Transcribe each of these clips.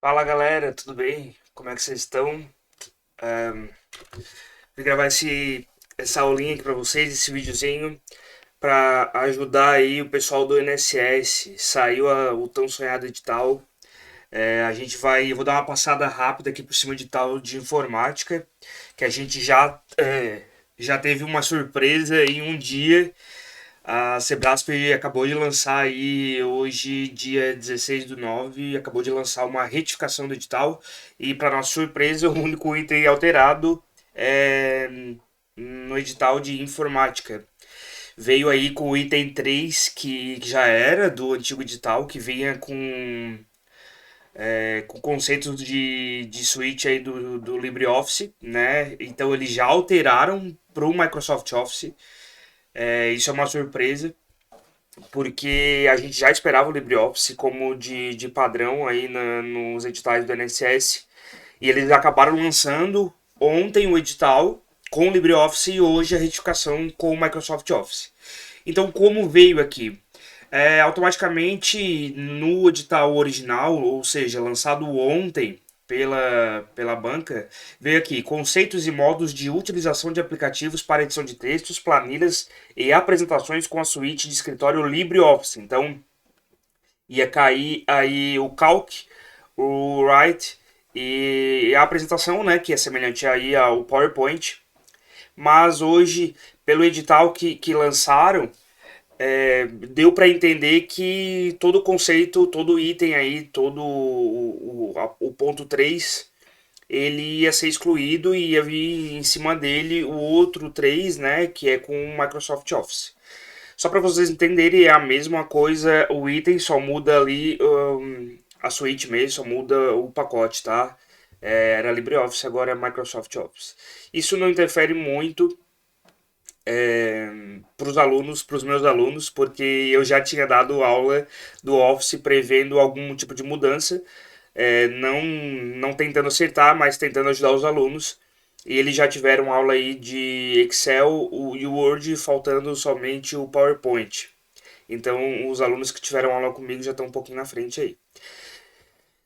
Fala galera, tudo bem? Como é que vocês estão? Ahm, Vim gravar essa aulinha aqui pra vocês, esse videozinho, pra ajudar aí o pessoal do INSS. Saiu o tão sonhado edital. Eu vou dar uma passada rápida aqui por cima do edital de informática, que a gente já teve uma surpresa em um dia. A Sebrasp acabou de lançar aí, hoje, dia 16/9, acabou de lançar uma retificação do edital e, para nossa surpresa, o único item alterado é no edital de informática. Veio aí com o item 3 que já era do antigo edital, que vinha com conceitos de suíte aí do LibreOffice, né? Então eles já alteraram para o Microsoft Office. Isso é uma surpresa porque a gente já esperava o LibreOffice como de padrão aí nos editais do INSS, e eles acabaram lançando ontem o edital com o LibreOffice e hoje a retificação com o Microsoft Office. Então, como veio aqui? Automaticamente no edital original, ou seja, lançado ontem pela banca, veio aqui conceitos e modos de utilização de aplicativos para edição de textos, planilhas e apresentações com a suíte de escritório LibreOffice. Então, ia cair aí o Calc, o Write e a apresentação, né, que é semelhante aí ao PowerPoint. Mas hoje, pelo edital que lançaram, deu para entender que todo o conceito, todo o item aí, todo o ponto 3 ele ia ser excluído e ia vir em cima dele o outro 3, né, que é com o Microsoft Office. Só para vocês entenderem, é a mesma coisa, o item só muda ali a suíte mesmo, só muda o pacote, tá? Era LibreOffice, agora é Microsoft Office. Isso não interfere muito para os alunos, para os meus alunos, porque eu já tinha dado aula do Office prevendo algum tipo de mudança, não tentando acertar, mas tentando ajudar os alunos. E eles já tiveram aula aí de Excel e Word, faltando somente o PowerPoint. Então, os alunos que tiveram aula comigo já estão um pouquinho na frente aí.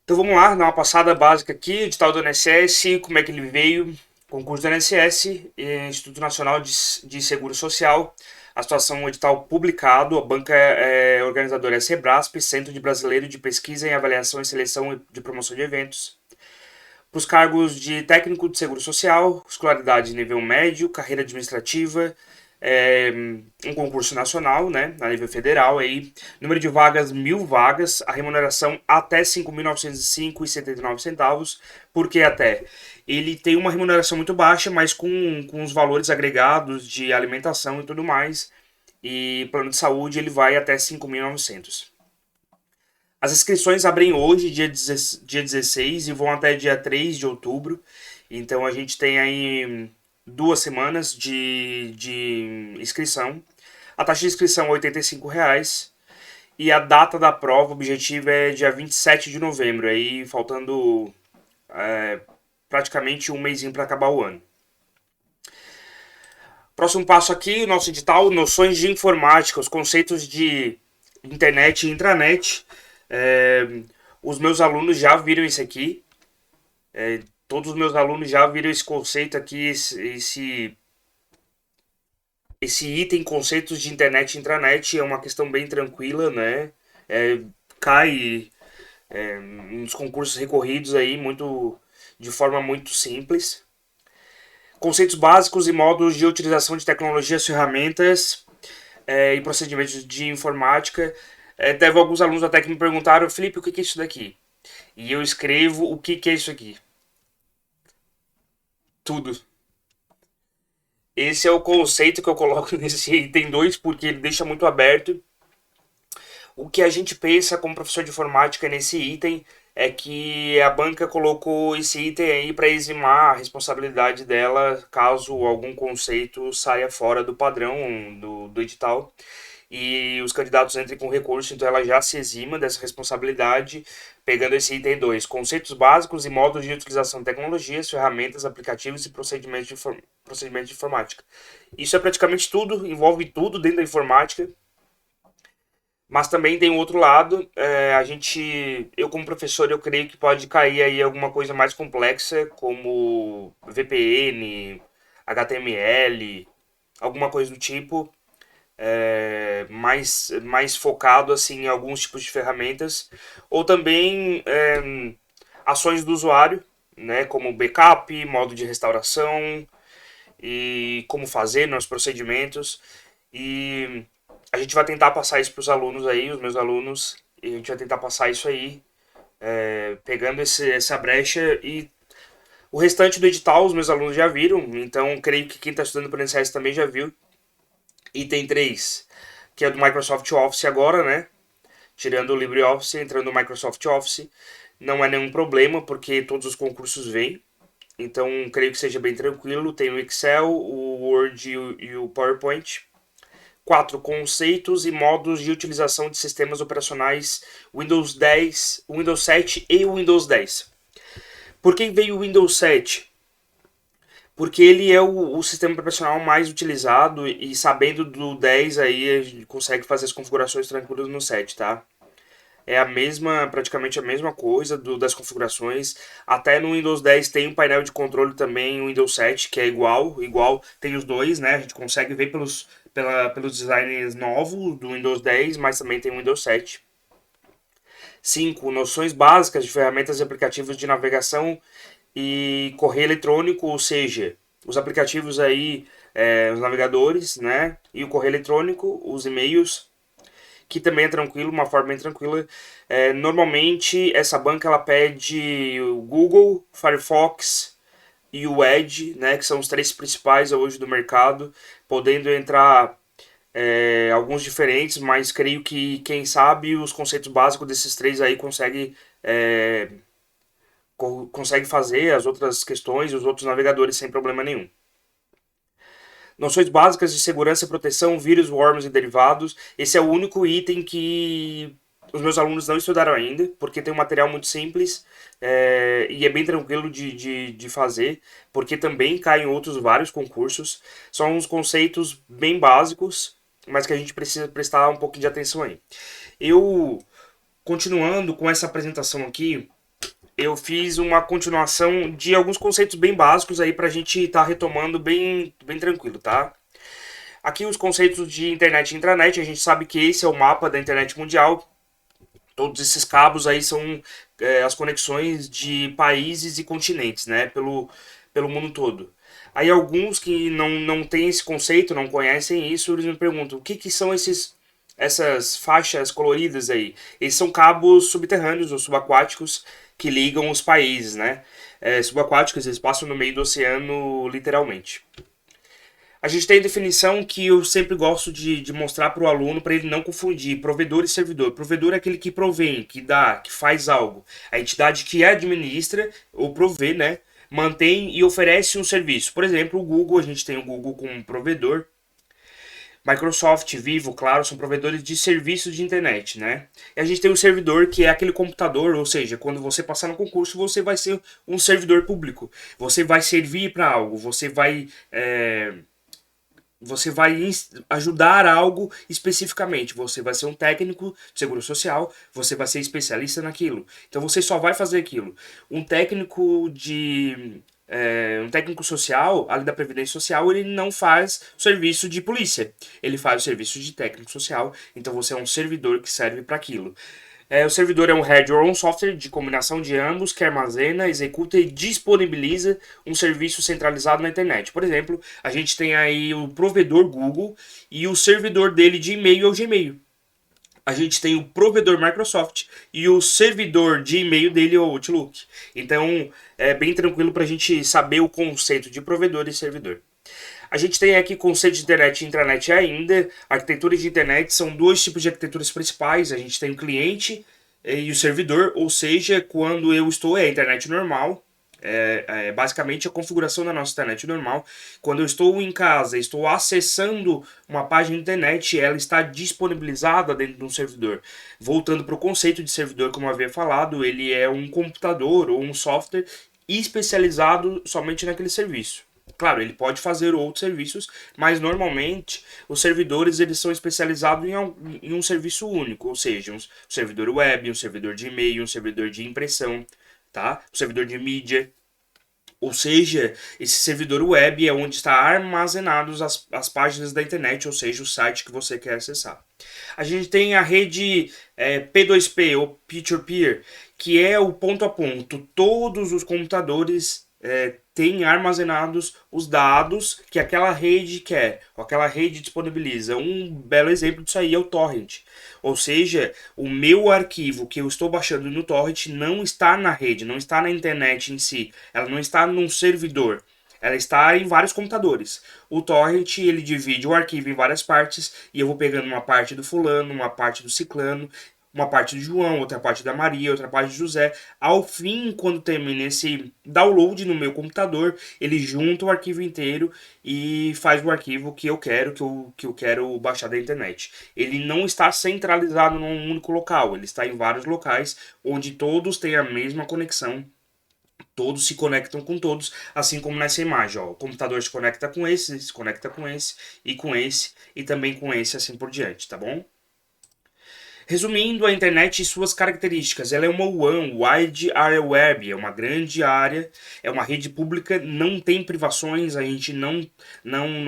Então vamos lá, dar uma passada básica aqui, edital do INSS, como é que ele veio, concurso do INSS, Instituto Nacional de Seguro Social, a situação, um edital publicado, a banca organizadora é a Sebrasp, Centro de Brasileiro de Pesquisa em Avaliação e Seleção de Promoção de Eventos, para os cargos de técnico de seguro social, escolaridade nível médio, carreira administrativa, um concurso nacional, né, a nível federal, aí, número de vagas 1.000 vagas, a remuneração até 5.905,79 centavos, porque até ele tem uma remuneração muito baixa, mas com os valores agregados de alimentação e tudo mais, e plano de saúde ele vai até 5.900. As inscrições abrem hoje, dia 16, e vão até dia 3 de outubro. Então a gente tem aí 2 semanas de inscrição. A taxa de inscrição é R$ 85. E a data da prova objetiva é dia 27 de novembro. Aí faltando praticamente um mêsinho para acabar o ano. Próximo passo aqui, nosso edital, noções de informática, os conceitos de internet e intranet. É, os meus alunos já viram isso aqui. Todos os meus alunos já viram esse conceito aqui, esse item, conceitos de internet e intranet. É uma questão bem tranquila, né? Cai nos concursos recorridos aí de forma muito simples. Conceitos básicos e modos de utilização de tecnologias, ferramentas e procedimentos de informática. Teve alguns alunos até que me perguntaram: Felipe, o que é isso daqui? E eu escrevo o que é isso aqui. Tudo. Esse é o conceito que eu coloco nesse item 2 porque ele deixa muito aberto. O que a gente pensa como professor de informática nesse item é que a banca colocou esse item aí para eximar a responsabilidade dela caso algum conceito saia fora do padrão do edital e os candidatos entrem com recurso, então ela já se exima dessa responsabilidade, pegando esse item 2, conceitos básicos e modos de utilização de tecnologias, ferramentas, aplicativos e procedimentos de informática. Isso é praticamente tudo, envolve tudo dentro da informática. Mas também tem o outro lado, eu como professor, eu creio que pode cair aí alguma coisa mais complexa, como VPN, HTML, alguma coisa do tipo, mais focado assim em alguns tipos de ferramentas, ou também ações do usuário, né, como backup, modo de restauração e como fazer nos procedimentos. E a gente vai tentar passar isso para os alunos aí, os meus alunos, e a gente vai tentar passar isso aí, pegando essa brecha. E o restante do edital os meus alunos já viram, então creio que quem está estudando para o INSS também já viu. Item 3, que é do Microsoft Office agora, né? Tirando o LibreOffice, entrando no Microsoft Office, não é nenhum problema, porque todos os concursos vêm. Então, creio que seja bem tranquilo. Tem o Excel, o Word e o PowerPoint. 4. Conceitos e modos de utilização de sistemas operacionais Windows 10, Windows 7 e Windows 10. Por que veio o Windows 7? Porque ele é o sistema operacional mais utilizado e sabendo do 10 aí a gente consegue fazer as configurações tranquilas no 7, tá? É a mesma, praticamente a mesma coisa das configurações. Até no Windows 10 tem um painel de controle também, o Windows 7, que é igual, tem os dois, né? A gente consegue ver pelos designs novos do Windows 10, mas também tem o Windows 7. 5. Noções básicas de ferramentas e aplicativos de navegação e correio eletrônico, ou seja, os aplicativos aí, os navegadores, né? E o correio eletrônico, os e-mails, que também é tranquilo, uma forma bem tranquila. Normalmente essa banca ela pede o Google, Firefox e o Edge, né, que são os três principais hoje do mercado, podendo entrar alguns diferentes, mas creio que quem sabe os conceitos básicos desses três aí consegue fazer as outras questões e os outros navegadores sem problema nenhum. Noções básicas de segurança e proteção, vírus, worms e derivados. Esse é o único item que os meus alunos não estudaram ainda, porque tem um material muito simples e é bem tranquilo de fazer, porque também cai em outros vários concursos. São uns conceitos bem básicos, mas que a gente precisa prestar um pouquinho de atenção aí. Eu, continuando com essa apresentação aqui, eu fiz uma continuação de alguns conceitos bem básicos aí pra gente estar retomando bem tranquilo, tá? Aqui os conceitos de internet e intranet, a gente sabe que esse é o mapa da internet mundial. Todos esses cabos aí são as conexões de países e continentes, né? Pelo mundo todo. Aí alguns que não têm esse conceito, não conhecem isso, eles me perguntam, o que que são essas faixas coloridas aí? Eles são cabos subterrâneos ou subaquáticos que ligam os países, né? Subaquáticos, eles passam no meio do oceano, literalmente. A gente tem a definição que eu sempre gosto de mostrar para o aluno para ele não confundir provedor e servidor. Provedor é aquele que provém, que dá, que faz algo. A entidade que administra ou provê, né? Mantém e oferece um serviço. Por exemplo, o Google, a gente tem o Google como provedor. Microsoft, Vivo, claro, são provedores de serviços de internet, né? E a gente tem um servidor que é aquele computador, ou seja, quando você passar no concurso, você vai ser um servidor público. Você vai servir para algo, você vai ajudar algo especificamente. Você vai ser um técnico de seguro social, você vai ser especialista naquilo. Então você só vai fazer aquilo. Um técnico um técnico social, ali da Previdência Social, ele não faz serviço de polícia. Ele faz o serviço de técnico social. Então você é um servidor que serve para aquilo. O servidor é um hardware ou um software de combinação de ambos que armazena, executa e disponibiliza um serviço centralizado na internet. Por exemplo, a gente tem aí o provedor Google e o servidor dele de e-mail é o Gmail. A gente tem o provedor Microsoft e o servidor de e-mail dele é o Outlook. Então é bem tranquilo para a gente saber o conceito de provedor e servidor. A gente tem aqui conceito de internet e intranet ainda. Arquitetura de internet são dois tipos de arquiteturas principais. A gente tem o cliente e o servidor, ou seja, quando eu estou, é a internet normal. Basicamente a configuração da nossa internet normal. Quando eu estou em casa, estou acessando uma página de internet, ela está disponibilizada dentro de um servidor. Voltando para o conceito de servidor, como eu havia falado, ele é um computador ou um software especializado somente naquele serviço. Claro, ele pode fazer outros serviços, mas normalmente os servidores eles são especializados em um serviço único, ou seja, um servidor web, um servidor de e-mail, um servidor de impressão, tá? Um servidor de mídia. Ou seja, esse servidor web é onde está armazenados as páginas da internet, ou seja, o site que você quer acessar. A gente tem a rede P2P ou peer-to-peer, que é o ponto a ponto. Todos os computadores têm armazenados os dados que aquela rede quer, ou aquela rede disponibiliza. Um belo exemplo disso aí é o torrent. Ou seja, o meu arquivo que eu estou baixando no torrent não está na rede, não está na internet em si, ela não está num servidor. Ela está em vários computadores. O torrent ele divide o arquivo em várias partes e eu vou pegando uma parte do fulano, uma parte do ciclano, uma parte do João, outra parte da Maria, outra parte do José. Ao fim, quando termina esse download no meu computador, ele junta o arquivo inteiro e faz o arquivo que eu quero, que eu quero baixar da internet. Ele não está centralizado num único local, ele está em vários locais onde todos têm a mesma conexão. Todos se conectam com todos, assim como nessa imagem. Ó, o computador se conecta com esse, e também com esse, assim por diante, tá bom? Resumindo, a internet e suas características. Ela é uma WAN, Wide Area Web, é uma grande área, é uma rede pública, não tem privações, a gente não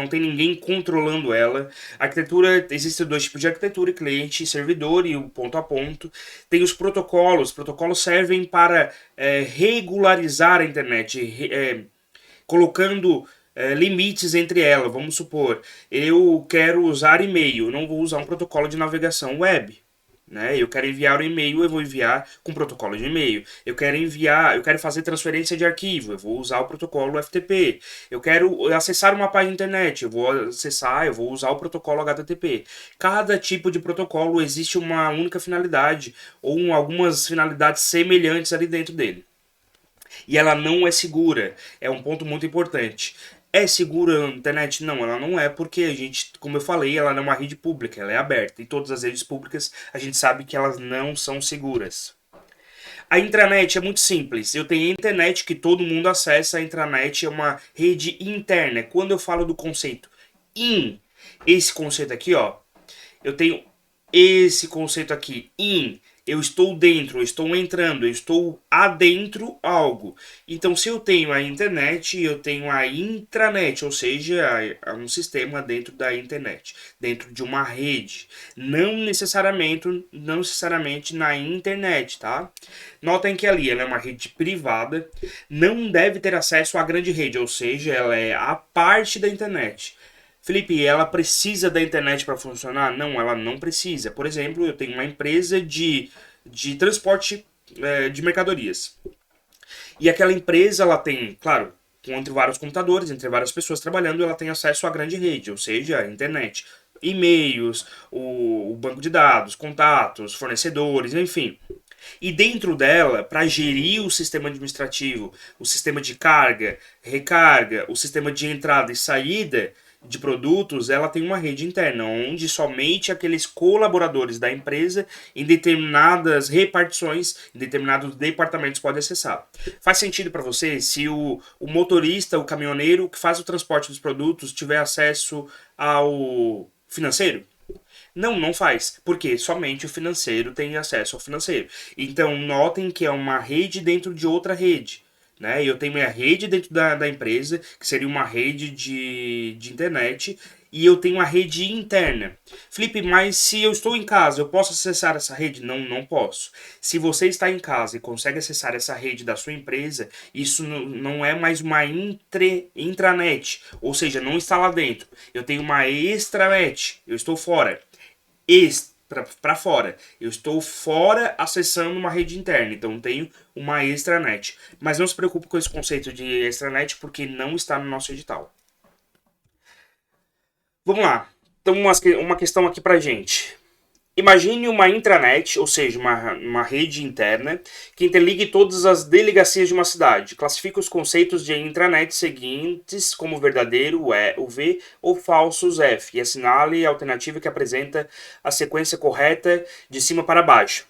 tem ninguém controlando ela. A arquitetura, existem dois tipos de arquitetura, cliente e servidor e o ponto a ponto. Tem os protocolos servem para regularizar a internet, colocando limites entre elas. Vamos supor, eu quero usar e-mail, eu não vou usar um protocolo de navegação web. Né? Eu quero enviar um e-mail, eu vou enviar com protocolo de e-mail. Eu quero fazer transferência de arquivo, eu vou usar o protocolo FTP. Eu quero acessar uma página de internet, eu vou usar o protocolo HTTP. Cada tipo de protocolo existe uma única finalidade ou algumas finalidades semelhantes ali dentro dele. E ela não é segura, é um ponto muito importante. É segura a internet? Não, ela não é, porque a gente, como eu falei, ela não é uma rede pública, ela é aberta. E todas as redes públicas a gente sabe que elas não são seguras. A intranet é muito simples. Eu tenho a internet que todo mundo acessa. A intranet é uma rede interna. Quando eu falo do conceito in, esse conceito aqui, ó, eu tenho esse conceito aqui, in. Eu estou dentro, eu estou entrando, eu estou adentro algo. Então, se eu tenho a internet, eu tenho a intranet, ou seja, um sistema dentro da internet, dentro de uma rede. Não necessariamente na internet, tá? Notem que ali ela é uma rede privada, não deve ter acesso à grande rede, ou seja, ela é a parte da internet. Felipe, ela precisa da internet para funcionar? Não, ela não precisa. Por exemplo, eu tenho uma empresa de transporte de mercadorias. E aquela empresa, ela tem, claro, entre vários computadores, entre várias pessoas trabalhando, ela tem acesso à grande rede, ou seja, a internet. E-mails, o banco de dados, contatos, fornecedores, enfim. E dentro dela, para gerir o sistema administrativo, o sistema de carga, recarga, o sistema de entrada e saída de produtos, ela tem uma rede interna, onde somente aqueles colaboradores da empresa em determinadas repartições, em determinados departamentos podem acessar. Faz sentido para você se o motorista, o caminhoneiro que faz o transporte dos produtos tiver acesso ao financeiro? Não, não faz, porque somente o financeiro tem acesso ao financeiro. Então, notem que é uma rede dentro de outra rede. Né? Eu tenho minha rede dentro da empresa, que seria uma rede de internet, e eu tenho uma rede interna. Felipe, mas se eu estou em casa, eu posso acessar essa rede? Não, não posso. Se você está em casa e consegue acessar essa rede da sua empresa, isso não é mais uma intranet, ou seja, não está lá dentro. Eu tenho uma extranet, eu estou fora para fora. Eu estou fora acessando uma rede interna, então tenho uma extranet. Mas não se preocupe com esse conceito de extranet porque não está no nosso edital. Vamos lá. Então, uma questão aqui pra gente. Imagine uma intranet, ou seja, uma rede interna, que interligue todas as delegacias de uma cidade. Classifique os conceitos de intranet seguintes como verdadeiro, o V, ou falsos, F, e assinale a alternativa que apresenta a sequência correta de cima para baixo.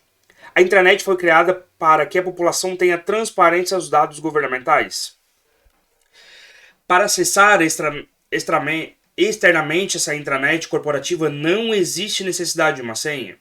A intranet foi criada para que a população tenha transparência aos dados governamentais. Para acessar externamente essa intranet corporativa não existe necessidade de uma senha.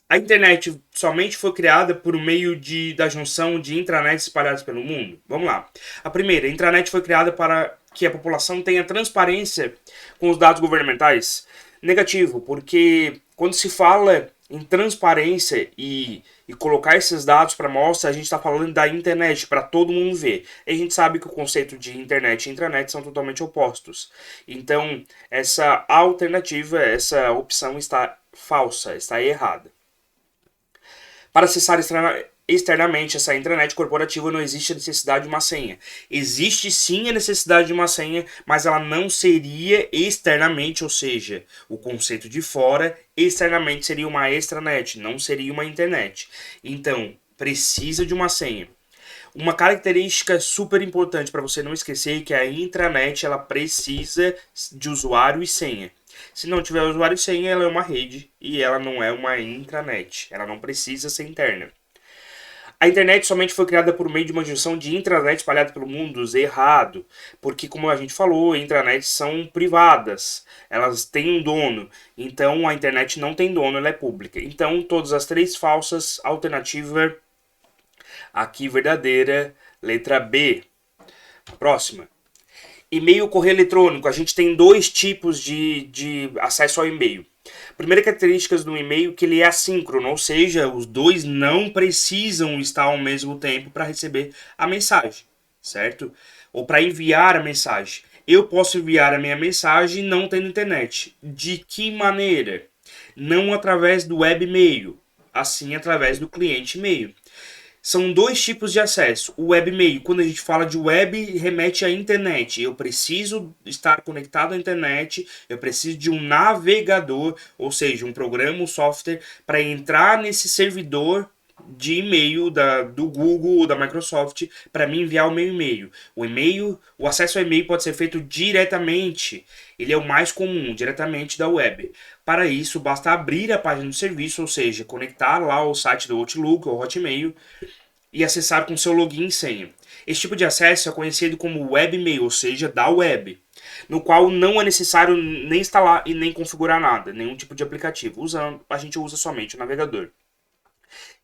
A internet somente foi criada por meio da junção de intranets espalhadas pelo mundo? Vamos lá. A primeira, a intranet foi criada para que a população tenha transparência com os dados governamentais? Negativo, porque quando se fala em transparência e colocar esses dados para mostra, a gente está falando da internet, para todo mundo ver. E a gente sabe que o conceito de internet e intranet são totalmente opostos. Então, essa alternativa, essa opção está falsa, está errada. Para acessar externamente essa intranet corporativa não existe a necessidade de uma senha. Existe sim a necessidade de uma senha, mas ela não seria externamente, ou seja, o conceito de fora, externamente seria uma extranet, não seria uma internet. Então, precisa de uma senha. Uma característica super importante para você não esquecer é que a intranet ela precisa de usuário e senha. Se não tiver usuário e senha, ela é uma rede e ela não é uma intranet. Ela não precisa ser interna. A internet somente foi criada por meio de uma junção de intranet espalhada pelo mundo, errado. Porque, como a gente falou, intranets são privadas. Elas têm um dono. Então, a internet não tem dono, ela é pública. Então, todas as três falsas, alternativa aqui verdadeira, letra B. Próxima. E-mail, correio eletrônico. A gente tem dois tipos de acesso ao e-mail. Primeira característica do e-mail é que ele é assíncrono, ou seja, os dois não precisam estar ao mesmo tempo para receber a mensagem, certo? Ou para enviar a mensagem. Eu posso enviar a minha mensagem não tendo internet. De que maneira? Não através do webmail, assim através do cliente e-mail. São dois tipos de acesso. O webmail, quando a gente fala de web, remete à internet. Eu preciso estar conectado à internet, eu preciso de um navegador, ou seja, um programa, um software, para entrar nesse servidor de e-mail do Google ou da Microsoft para me enviar o meu e-mail. O acesso ao e-mail pode ser feito diretamente. Ele é o mais comum, diretamente da web. Para isso, basta abrir a página do serviço, ou seja, conectar lá o site do Outlook ou Hotmail e acessar com seu login e senha. Esse tipo de acesso é conhecido como webmail, ou seja, da web, no qual não é necessário nem instalar e nem configurar nada, nenhum tipo de aplicativo. A gente usa somente o navegador.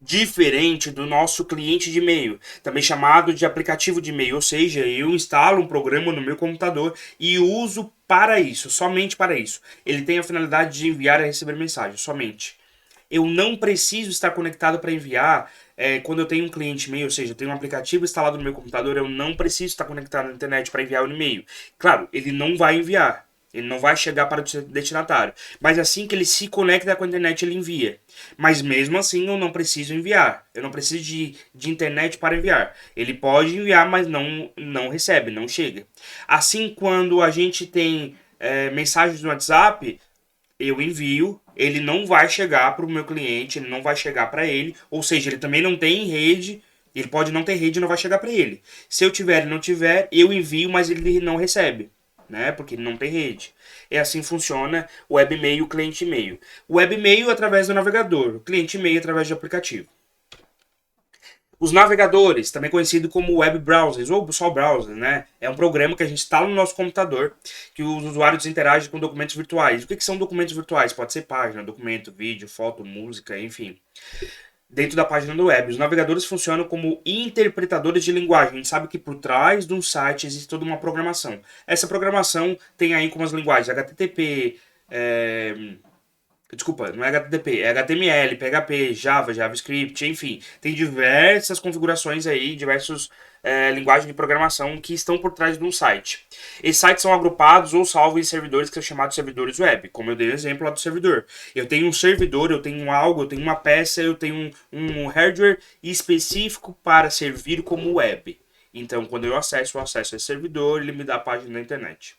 Diferente do nosso cliente de e-mail, também chamado de aplicativo de e-mail, ou seja, eu instalo um programa no meu computador e uso para isso, somente para isso. Ele tem a finalidade de enviar e receber mensagem, somente. Eu não preciso estar conectado para enviar quando eu tenho um cliente e-mail, ou seja, eu tenho um aplicativo instalado no meu computador, eu não preciso estar conectado na internet para enviar o e-mail. Claro, ele não vai enviar. Ele não vai chegar para o destinatário. Mas assim que ele se conecta com a internet, ele envia. Mas mesmo assim, eu não preciso enviar. Eu não preciso de internet para enviar. Ele pode enviar, mas não recebe, não chega. Assim, quando a gente tem mensagens no WhatsApp, eu envio, ele não vai chegar para o meu cliente, ele não vai chegar para ele. Ou seja, ele também não tem rede. Ele pode não ter rede e não vai chegar para ele. Se eu tiver e não tiver, eu envio, mas ele não recebe. Né? Porque ele não tem rede. É assim funciona o webmail e o cliente e-mail. O webmail através do navegador, o cliente e-mail através de aplicativo. Os navegadores, também conhecido como web browsers ou só browser, né? É um programa que a gente instala no nosso computador que os usuários interagem com documentos virtuais. O que são documentos virtuais? Pode ser página, documento, vídeo, foto, música, enfim. Dentro da página do web. Os navegadores funcionam como interpretadores de linguagem. A gente sabe que por trás de um site existe toda uma programação. Essa programação tem aí como as linguagens HTTP, desculpa, não é HTTP, é HTML, PHP, Java, JavaScript, enfim. Tem diversas configurações aí, diversas linguagens de programação que estão por trás de um site. Esses sites são agrupados ou salvos em servidores que são chamados servidores web, como eu dei o exemplo lá do servidor. Eu tenho um servidor, eu tenho algo, eu tenho uma peça, eu tenho um hardware específico para servir como web. Então, quando eu acesso a esse servidor, ele me dá a página na internet.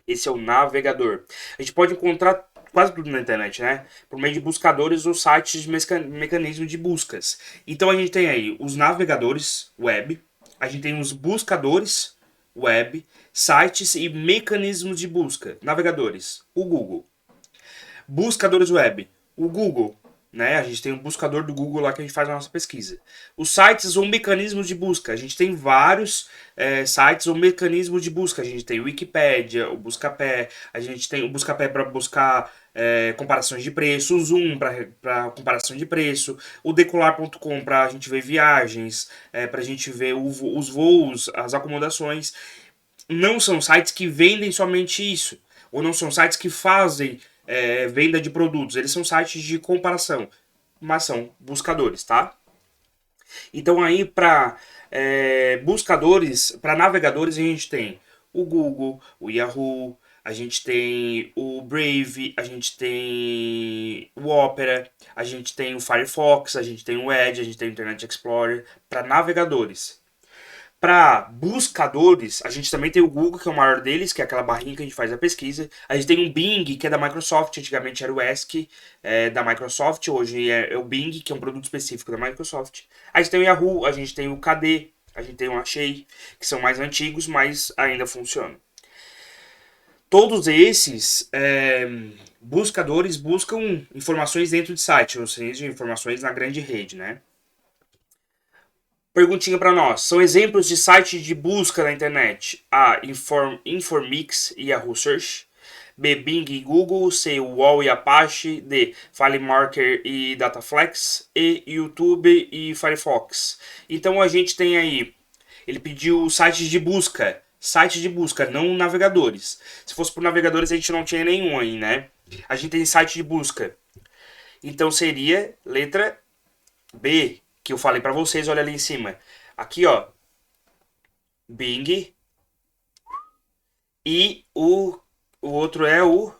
Esse é o navegador. A gente pode encontrar quase tudo na internet, né? Por meio de buscadores ou sites de mecanismo de buscas. Então a gente tem aí os navegadores web, a gente tem os buscadores web, sites e mecanismos de busca. Navegadores, o Google. Buscadores web, o Google. né? A gente tem um buscador do Google lá que a gente faz a nossa pesquisa. Os sites ou mecanismos de busca. A gente tem vários sites ou mecanismos de busca. A gente tem o Wikipédia, o Buscapé, a gente tem o Buscapé para buscar comparações de preço, o Zoom para comparação de preço, o Decolar.com para a gente ver viagens, para a gente ver os voos, as acomodações. Não são sites que vendem somente isso, ou não são sites que fazem venda de produtos, eles são sites de comparação, mas são buscadores, tá? Então aí para buscadores, para navegadores a gente tem o Google, o Yahoo, a gente tem o Brave, a gente tem o Opera, a gente tem o Firefox, a gente tem o Edge, a gente tem o Internet Explorer para navegadores. Para buscadores, a gente também tem o Google, que é o maior deles, que é aquela barrinha que a gente faz a pesquisa. A gente tem o Bing, que é da Microsoft, antigamente era o ESC da Microsoft, hoje é o Bing, que é um produto específico da Microsoft. A gente tem o Yahoo, a gente tem o KD, a gente tem o Achei, que são mais antigos, mas ainda funcionam. Todos esses buscadores buscam informações dentro de site, ou seja, informações na grande rede, né? Perguntinha para nós. São exemplos de sites de busca na internet. A. Informix e Yahoo Search. B. Bing e Google. C. UOL e Apache. D. FileMaker e Dataflex. E. YouTube e Firefox. Então a gente tem aí. Ele pediu sites de busca. Sites de busca, não navegadores. Se fosse por navegadores a gente não tinha nenhum aí, né? A gente tem site de busca. Então seria letra B, que eu falei para vocês, olha ali em cima. Aqui, ó, Bing e o outro é o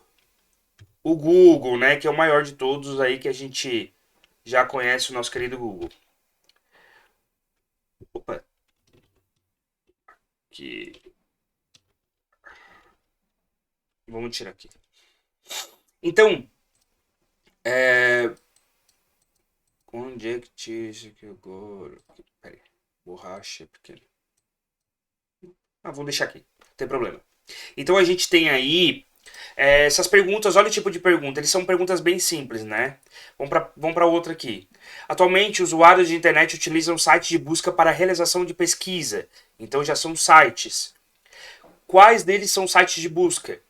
Google, né, que é o maior de todos aí que a gente já conhece, o nosso querido Google. Opa, que vamos tirar aqui. Então, onde é que tira isso aqui agora? Pera aí, borracha pequena. Vamos deixar aqui, não tem problema. Então a gente tem aí essas perguntas, olha o tipo de pergunta, eles são perguntas bem simples, né? Vamos para outra aqui. Atualmente, usuários de internet utilizam sites de busca para a realização de pesquisa. Então já são sites. Quais deles são sites de busca?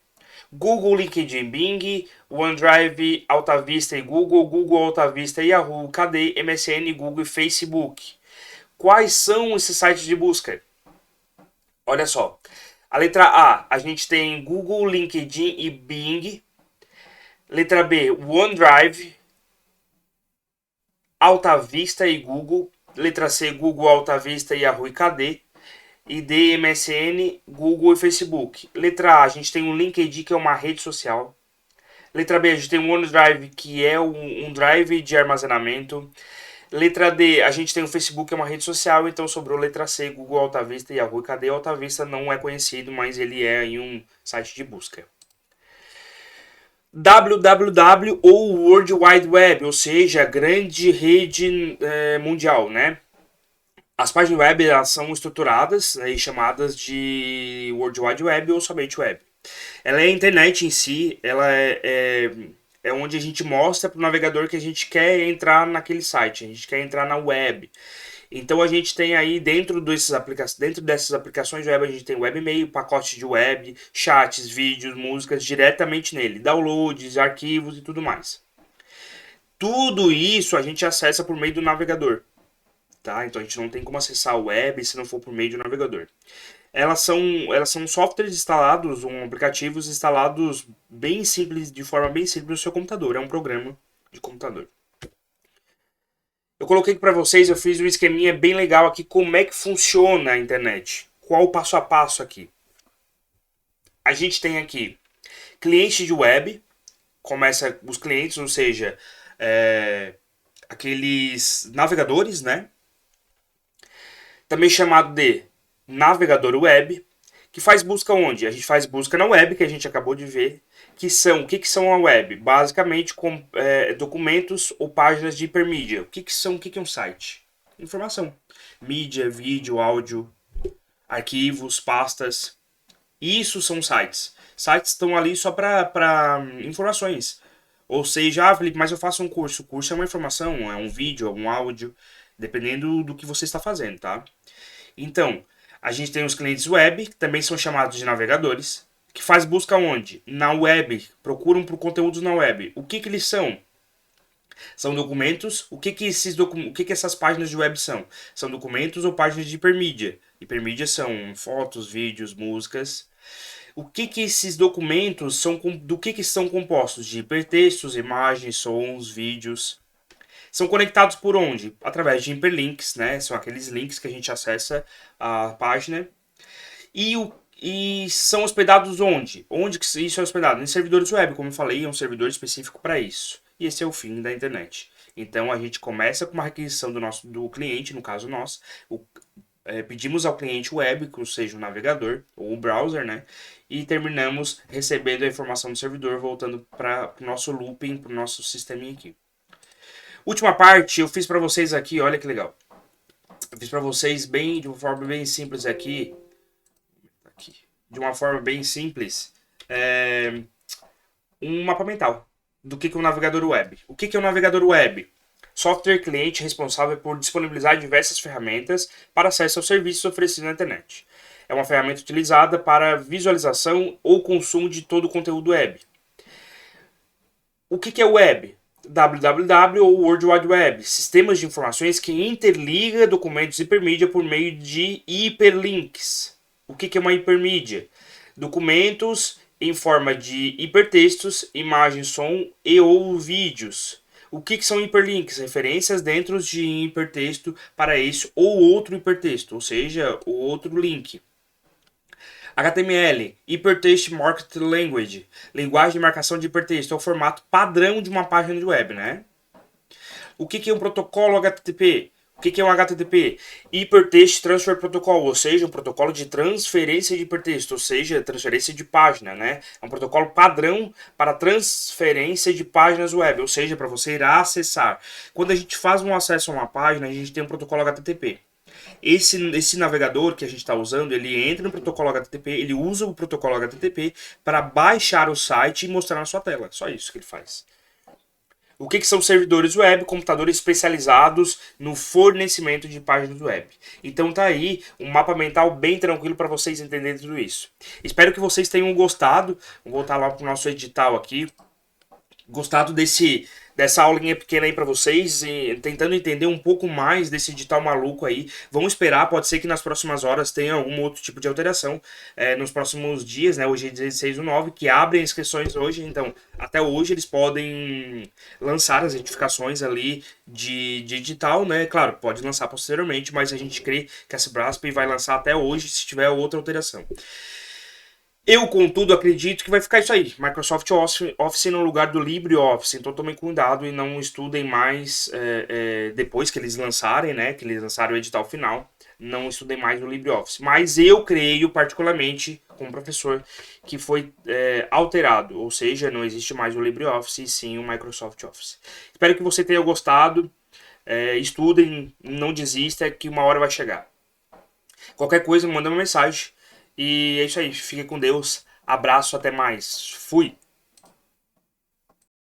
Google, LinkedIn, Bing, OneDrive, AltaVista e Google, Google, AltaVista e Yahoo, KD, MSN, Google e Facebook. Quais são esses sites de busca? Olha só. A letra A gente tem Google, LinkedIn e Bing. Letra B, OneDrive, AltaVista e Google. Letra C, Google, AltaVista, Yahoo e KD. E D, MSN, Google e Facebook. Letra A gente tem o LinkedIn, que é uma rede social. Letra B, a gente tem o OneDrive, que é um drive de armazenamento. Letra D, a gente tem o Facebook, que é uma rede social. Então sobrou letra C, Google, AltaVista, Yahoo e KD. AltaVista não é conhecido, mas ele é aí um site de busca. www ou World Wide Web, ou seja, grande rede mundial, né? As páginas web elas são estruturadas e chamadas de World Wide Web ou somente web. Ela é a internet em si, ela é onde a gente mostra para o navegador que a gente quer entrar naquele site, a gente quer entrar na web. Então a gente tem aí dentro dessas aplicações web, a gente tem webmail, pacote de web, chats, vídeos, músicas diretamente nele, downloads, arquivos e tudo mais. Tudo isso a gente acessa por meio do navegador. Tá? Então a gente não tem como acessar a web se não for por meio do navegador. Elas são softwares instalados, aplicativos instalados bem simples, de forma bem simples no seu computador. É um programa de computador. Eu coloquei para vocês, eu fiz um esqueminha bem legal aqui, como é que funciona a internet. Qual o passo a passo aqui? A gente tem aqui cliente de web, começa os clientes, ou seja, aqueles navegadores, né? Também chamado de navegador web, que faz busca onde? A gente faz busca na web, que a gente acabou de ver, o que são a web? Basicamente documentos ou páginas de hipermídia. O que é um site? Informação. Mídia, vídeo, áudio, arquivos, pastas. Isso são sites. Sites estão ali só para informações. Ou seja, ah, Felipe, mas eu faço um curso. O curso é uma informação, é um vídeo, é um áudio, dependendo do que você está fazendo, tá? Então, a gente tem os clientes web, que também são chamados de navegadores, que faz busca onde? Na web, procuram por conteúdos na web. O que que eles são? São documentos. O que que essas páginas de web são? São documentos ou páginas de hipermídia. Hipermídia são fotos, vídeos, músicas. O que que esses documentos são do que são compostos? De hipertextos, imagens, sons, vídeos. São conectados por onde? Através de hiperlinks, né? São aqueles links que a gente acessa a página. E são hospedados onde? Onde que isso é hospedado? Em servidores web, como eu falei, é um servidor específico para isso. E esse é o fim da internet. Então a gente começa com uma requisição do cliente, no caso nós, pedimos ao cliente web, que seja o navegador ou o browser, né? E terminamos recebendo a informação do servidor, voltando para o nosso looping, para o nosso sisteminha aqui. Última parte, eu fiz para vocês aqui, olha que legal. Eu fiz para vocês de uma forma bem simples aqui, um mapa mental do que é um navegador web. O que é um navegador web? Software cliente responsável por disponibilizar diversas ferramentas para acesso aos serviços oferecidos na internet. É uma ferramenta utilizada para visualização ou consumo de todo o conteúdo web. O que é web? www ou World Wide Web, sistemas de informações que interliga documentos hipermídia por meio de hiperlinks. O que é uma hipermídia? Documentos em forma de hipertextos, imagem, som e ou vídeos. O que são hiperlinks? Referências dentro de hipertexto para esse ou outro hipertexto, ou seja, o outro link. HTML, Hypertext Markup Language, linguagem de marcação de hipertexto, é o formato padrão de uma página de web, né? O que é um protocolo HTTP? O que é um HTTP? Hypertext Transfer Protocol, ou seja, um protocolo de transferência de hipertexto, ou seja, transferência de página, né? É um protocolo padrão para transferência de páginas web, ou seja, para você ir acessar. Quando a gente faz um acesso a uma página, a gente tem um protocolo HTTP. Esse navegador que a gente está usando, ele entra no protocolo HTTP, ele usa o protocolo HTTP para baixar o site e mostrar na sua tela. Só isso que ele faz. O que são servidores web? Computadores especializados no fornecimento de páginas web. Então tá aí um mapa mental bem tranquilo para vocês entenderem tudo isso. Espero que vocês tenham gostado. Vou voltar lá para o nosso edital aqui. Gostado dessa aulinha pequena aí para vocês, e tentando entender um pouco mais desse edital maluco aí. Vamos esperar, pode ser que nas próximas horas tenha algum outro tipo de alteração, nos próximos dias, né? Hoje é 16/9, que abrem inscrições hoje, então até hoje eles podem lançar as edificações ali de edital, né? Claro, pode lançar posteriormente, mas a gente crê que a Brasp vai lançar até hoje se tiver outra alteração. Eu, contudo, acredito que vai ficar isso aí. Microsoft Office no lugar do LibreOffice. Então tomem cuidado e não estudem mais depois que eles lançarem, né? Que eles lançaram o edital final. Não estudem mais o LibreOffice. Mas eu creio, particularmente, como professor, que foi alterado. Ou seja, não existe mais o LibreOffice e sim o Microsoft Office. Espero que você tenha gostado. Estudem, não desista, que uma hora vai chegar. Qualquer coisa, manda uma mensagem. E é isso aí, fique com Deus, abraço, até mais, fui!